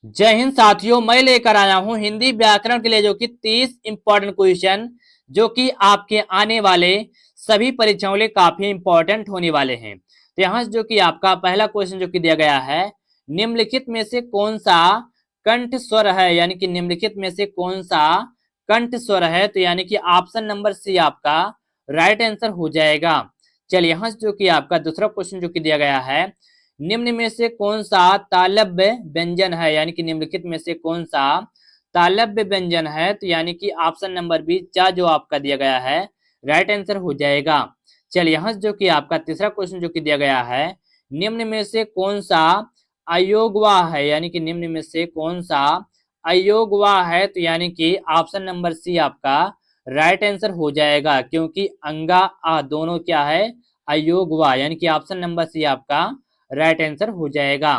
जय हिंद साथियों, मैं लेकर आया हूं हिंदी व्याकरण के लिए जो कि 30 इंपॉर्टेंट क्वेश्चन जो कि आपके आने वाले सभी परीक्षाओं के लिए काफी इंपॉर्टेंट होने वाले हैं। तो यहाँ जो कि आपका पहला क्वेश्चन जो कि दिया गया है, निम्नलिखित में से कौन सा कंठ स्वर है, यानी कि निम्नलिखित में से कौन सा कंठ स्वर है। तो यानी कि ऑप्शन नंबर सी आपका राइट आंसर हो जाएगा। चलिए यहाँ जो कि आपका दूसरा क्वेश्चन जो कि दिया गया है, निम्न में से कौन सा तालव्य व्यंजन है, यानी कि निम्नलिखित में से कौन सा तालव्य व्यंजन है। तो यानी कि ऑप्शन नंबर बी चा जो आपका दिया गया है राइट आंसर हो जाएगा। चलिए यहाँ जो कि आपका तीसरा क्वेश्चन जो कि दिया गया है, निम्न में से कौन सा अयोगवा है, यानी कि निम्न में से कौन सा अयोगवा है। तो यानी कि ऑप्शन नंबर सी आपका राइट आंसर हो जाएगा, क्योंकि अंगा आ दोनों क्या है अयोगवा, यानी कि ऑप्शन नंबर सी आपका राइट आंसर हो जाएगा।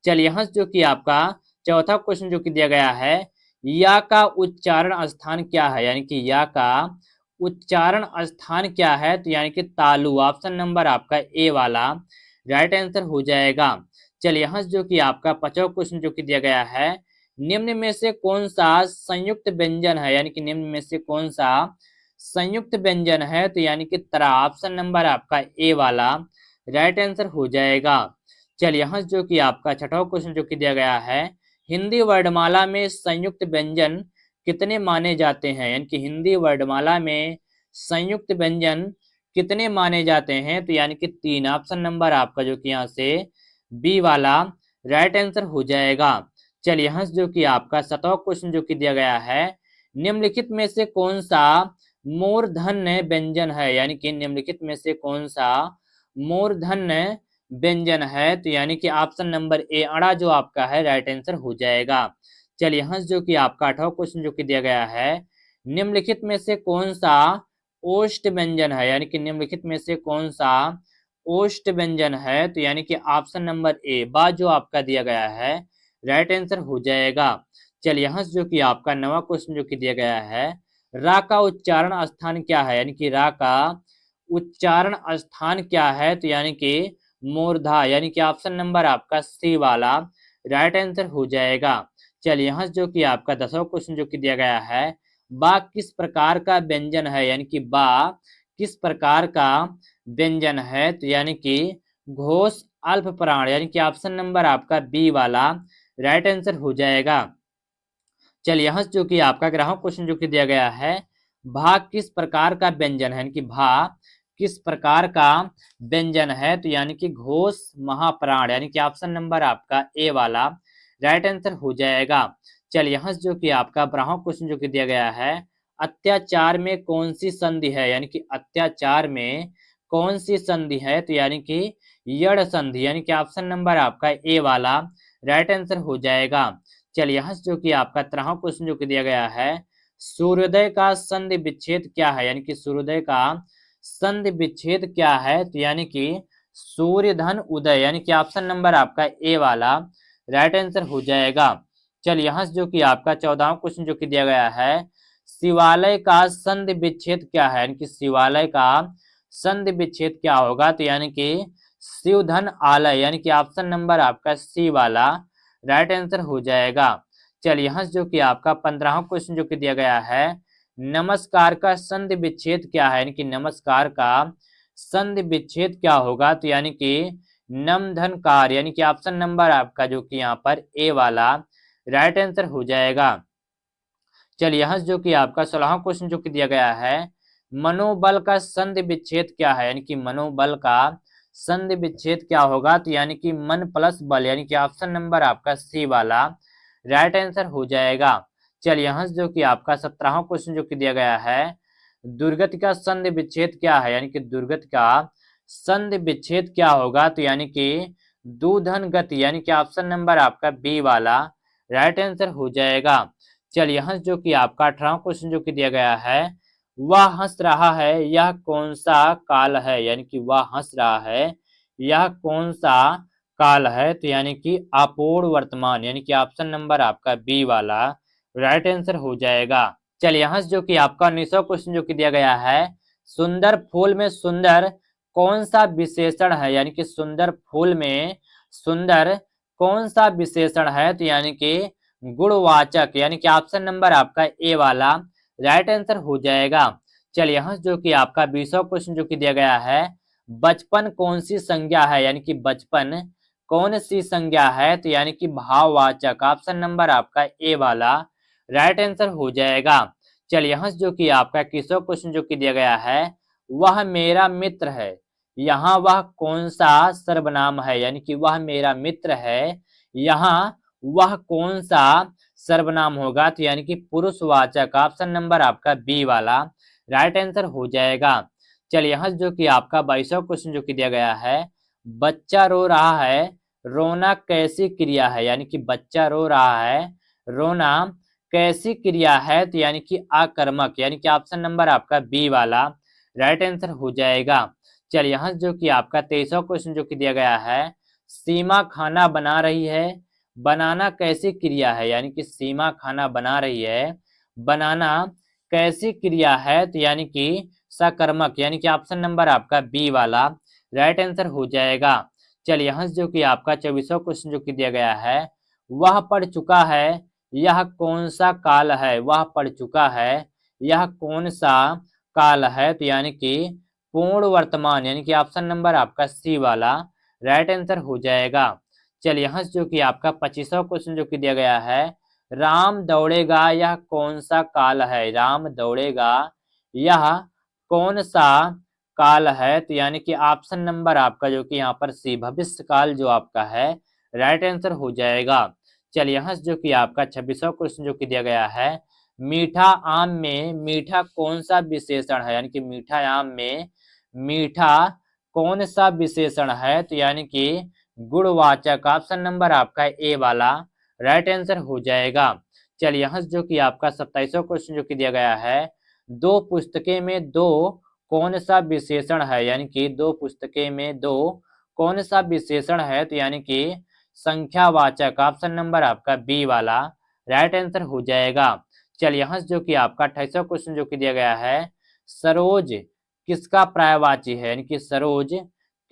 चलिए यहाँ जो कि आपका चौथा क्वेश्चन जो कि दिया गया है, या का उच्चारण स्थान क्या है, यानी कि या का उच्चारण स्थान क्या है। तो यानी कि तालु, ऑप्शन नंबर आपका ए वाला राइट आंसर हो जाएगा। चलिए यहाँ जो कि आपका पांचवा क्वेश्चन जो कि दिया गया है, निम्न में से कौन सा संयुक्त व्यंजन है, यानी कि निम्न में से कौन सा संयुक्त व्यंजन है। तो यानी कि तरा, ऑप्शन नंबर आपका ए वाला राइट आंसर हो जाएगा। चलिए यहाँ जो कि आपका छठा क्वेश्चन जो कि दिया गया है, हिंदी वर्णमाला में संयुक्त व्यंजन कितने माने जाते हैं, यानी कि हिंदी वर्णमाला में संयुक्त व्यंजन कितने माने जाते हैं। तो यानी कि तीन, ऑप्शन नंबर आपका जो कि यहाँ से बी वाला राइट आंसर हो जाएगा। चलिए यहाँ जो कि आपका सातवां क्वेश्चन जो कि दिया गया है, निम्नलिखित में से कौन सा मूर्धन्य व्यंजन है, यानी कि निम्नलिखित में से कौन सा मूर्धन्य व्यंजन है। तो यानी कि ऑप्शन नंबर ए अड़ा जो आपका है राइट आंसर हो जाएगा। चलिए यहाँ जो कि आपका आठवां क्वेश्चन जो कि दिया गया है, निम्नलिखित में से कौन सा ओष्ठ व्यंजन है, यानी कि निम्नलिखित में से कौन सा ओष्ठ व्यंजन है। तो यानी कि ऑप्शन नंबर ए बा जो आपका दिया गया है राइट आंसर हो जाएगा। चलिए यहाँ जो कि आपका नवा क्वेश्चन जो कि दिया गया है, रा का उच्चारण स्थान क्या है, यानी कि रा का उच्चारण स्थान क्या है। तो यानी कि मूर्धा, यानी कि ऑप्शन नंबर आपका सी वाला राइट आंसर हो जाएगा। चलिए यहाँ जो कि आपका 10वां क्वेश्चन जो कि दिया गया है, बा किस प्रकार का व्यंजन है, यानी कि बा किस प्रकार का व्यंजन है। तो यानी कि घोष अल्प प्राण, यानी कि ऑप्शन नंबर आपका बी वाला राइट आंसर हो जाएगा। चलिए यहाँ जो कि आपका ग्राहक क्वेश्चन जो कि दिया गया है, भा किस प्रकार का व्यंजन है, यानी कि भा किस प्रकार का व्यंजन है। तो यानी कि घोष महाप्राण, यानी कि ऑप्शन नंबर आपका ए वाला राइट आंसर हो जाएगा। चलिए यहाँ जो कि आपका ब्राह्मण क्वेश्चन जो कि दिया गया है, अत्याचार में कौन सी संधि है, यानी कि अत्याचार में कौन सी संधि है। तो यानी कि यड़ संधि, यानी कि ऑप्शन नंबर आपका ए वाला राइट आंसर हो जाएगा। चलिए यहाँ जो कि आपका 13वां क्वेश्चन जो कि दिया गया है, सूर्योदय का संधि विच्छेद क्या है, यानी कि सूर्योदय का संधि विच्छेद क्या है। तो यानी कि सूर्य धन उदय, यानी कि ऑप्शन नंबर आपका ए वाला राइट आंसर हो जाएगा। चलिए यहाँ जो कि आपका 14वां क्वेश्चन जो कि दिया गया है, शिवालय का संधि विच्छेद क्या है, यानी कि शिवालय का संधि विच्छेद क्या होगा। तो यानी कि शिवधन आलय, यानी कि ऑप्शन नंबर आपका सी वाला राइट आंसर हो जाएगा। चलिए यहाँ जो कि आपका 15वां क्वेश्चन जो कि दिया गया है, नमस्कार का संधि विच्छेद क्या है, यानी कि नमस्कार का संधि विच्छेद क्या होगा। तो यानी कि नम धन कार, यानी कि ऑप्शन नंबर आपका जो कि यहाँ पर ए वाला राइट आंसर हो जाएगा। चलिए यहाँ जो कि आपका 16वां क्वेश्चन जो कि दिया गया है, मनोबल का संधि विच्छेद क्या है, यानी कि मनोबल का संधि विच्छेद क्या होगा। तो यानी कि मन प्लस बल, यानी कि ऑप्शन नंबर आपका सी वाला राइट आंसर हो जाएगा। चलिए यहाँ जो कि आपका 17वां क्वेश्चन जो कि दिया गया है, दुर्गति का संधि विच्छेद क्या है, यानी कि दुर्गति का संधि विच्छेद क्या होगा। तो यानी कि दूधन गति, यानी कि ऑप्शन नंबर आपका बी वाला राइट आंसर हो जाएगा। चलिए यहाँ जो कि आपका 18वां क्वेश्चन जो कि दिया गया है, वह हंस रहा है यह कौन सा काल है, यानी कि वह हंस रहा है यह कौन सा काल है। तो यानी कि अपूर्ण वर्तमान, यानी कि ऑप्शन नंबर आपका बी वाला राइट आंसर हो जाएगा। चलिए यहाँ जो कि आपका 19वां क्वेश्चन जो कि दिया गया है, सुंदर फूल में सुंदर कौन सा विशेषण है, यानी कि सुंदर फूल में सुंदर कौन सा विशेषण है? तो यानी कि गुणवाचक, यानी कि ऑप्शन नंबर आपका ए वाला राइट आंसर हो जाएगा। चलिए यहाँ जो कि आपका 20वां क्वेश्चन जो कि दिया गया है, बचपन कौन सी संज्ञा है? यानी कि बचपन कौन सी संज्ञा है? तो यानी कि भाववाचक, ऑप्शन नंबर आपका ए वाला राइट आंसर हो जाएगा। चलिए यहाँ जो कि आपका 21वां क्वेश्चन जो कि दिया गया है, वह मेरा मित्र है, यहाँ वह कौन सा सर्वनाम है? यानी कि वह मेरा मित्र है, यहाँ वह कौन सा सर्वनाम होगा? तो यानी कि पुरुषवाचक, ऑप्शन नंबर आपका बी वाला राइट आंसर हो जाएगा। चलिए यहाँ जो कि आपका 22वां क्वेश्चन जो कि दिया गया है, बच्चा रो रहा है, रोना कैसी क्रिया है? यानी कि बच्चा रो रहा है, रोना कैसी क्रिया है? तो यानी कि आकर्मक, यानी कि ऑप्शन नंबर आपका बी वाला राइट आंसर हो जाएगा। चलिए यहाँ जो कि आपका 23वां क्वेश्चन जो कि दिया गया है, सीमा खाना बना रही है, बनाना कैसी क्रिया है? यानी कि सीमा खाना बना रही है, बनाना कैसी क्रिया है? तो यानी कि सकर्मक, यानी कि ऑप्शन नंबर आपका बी वाला राइट आंसर हो जाएगा। चलिए यहाँ जो कि आपका 24वां क्वेश्चन जो कि दिया गया है, वह पढ़ चुका है, यह कौन सा काल है? वह पढ़ चुका है, यह कौन सा काल है? तो यानी कि पूर्ण वर्तमान, यानी कि ऑप्शन नंबर आपका सी वाला राइट आंसर हो जाएगा। चलिए यहाँ जो कि आपका 25वां क्वेश्चन जो कि दिया गया है, राम दौड़ेगा, यह कौन सा काल है? राम दौड़ेगा, यह कौन सा काल है? तो यानी कि ऑप्शन नंबर आपका जो कि यहाँ पर सी भविष्य काल जो आपका है राइट आंसर हो जाएगा। चलिए यहाँ जो कि आपका 26वां क्वेश्चन जो कि दिया गया है, मीठा आम में मीठा कौन सा विशेषण है? यानी कि मीठा आम में मीठा कौन सा विशेषण है? तो यानी कि गुणवाचक, ऑप्शन नंबर आपका ए वाला राइट आंसर हो जाएगा। चलिए यहाँ जो कि आपका 27वां क्वेश्चन जो कि दिया गया है, दो पुस्तकें में दो कौन सा विशेषण है? यानी कि दो पुस्तकें में दो कौन सा विशेषण है? तो यानी कि संख्यावाचक, ऑप्शन नंबर आपका बी वाला राइट आंसर हो जाएगा। चलिए यहाँ जो कि आपका 28वां क्वेश्चन जो कि दिया गया है, सरोज किसका पर्यायवाची है? यानी कि सरोज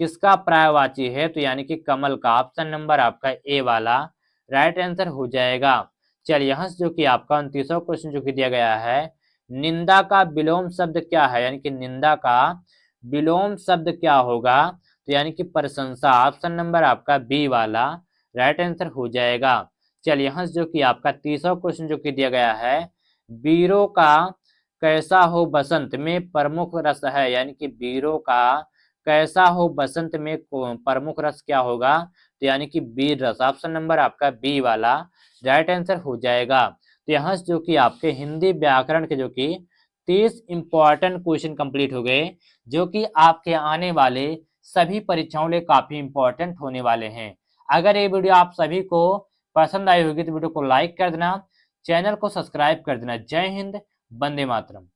किसका पर्यायवाची है? तो यानी कि कमल का, ऑप्शन नंबर आपका ए वाला राइट आंसर हो जाएगा। चलिए यहाँ जो कि आपका 29वां क्वेश्चन जो कि दिया गया है, निंदा का विलोम शब्द क्या है? यानी कि निंदा का विलोम शब्द क्या होगा? तो यानी कि प्रशंसा, ऑप्शन नंबर आपका बी वाला राइट आंसर हो जाएगा। चलिए यहाँ जो कि आपका 30वां क्वेश्चन जो कि दिया गया है, वीरों का कैसा हो बसंत में प्रमुख रस है? यानी कि वीरों का कैसा हो बसंत में प्रमुख रस क्या होगा? तो यानी कि वीर रस, ऑप्शन नंबर आपका बी वाला राइट आंसर हो जाएगा। तो यहाँ से जो कि आपके हिंदी व्याकरण के जो कि 30 इंपॉर्टेंट क्वेश्चन कंप्लीट हो गए, जो कि आपके आने वाले सभी परीक्षाओं लिए काफी इंपॉर्टेंट होने वाले हैं। अगर ये वीडियो आप सभी को पसंद आई होगी तो वीडियो को लाइक कर देना, चैनल को सब्सक्राइब कर देना। जय हिंद, वंदे मातरम।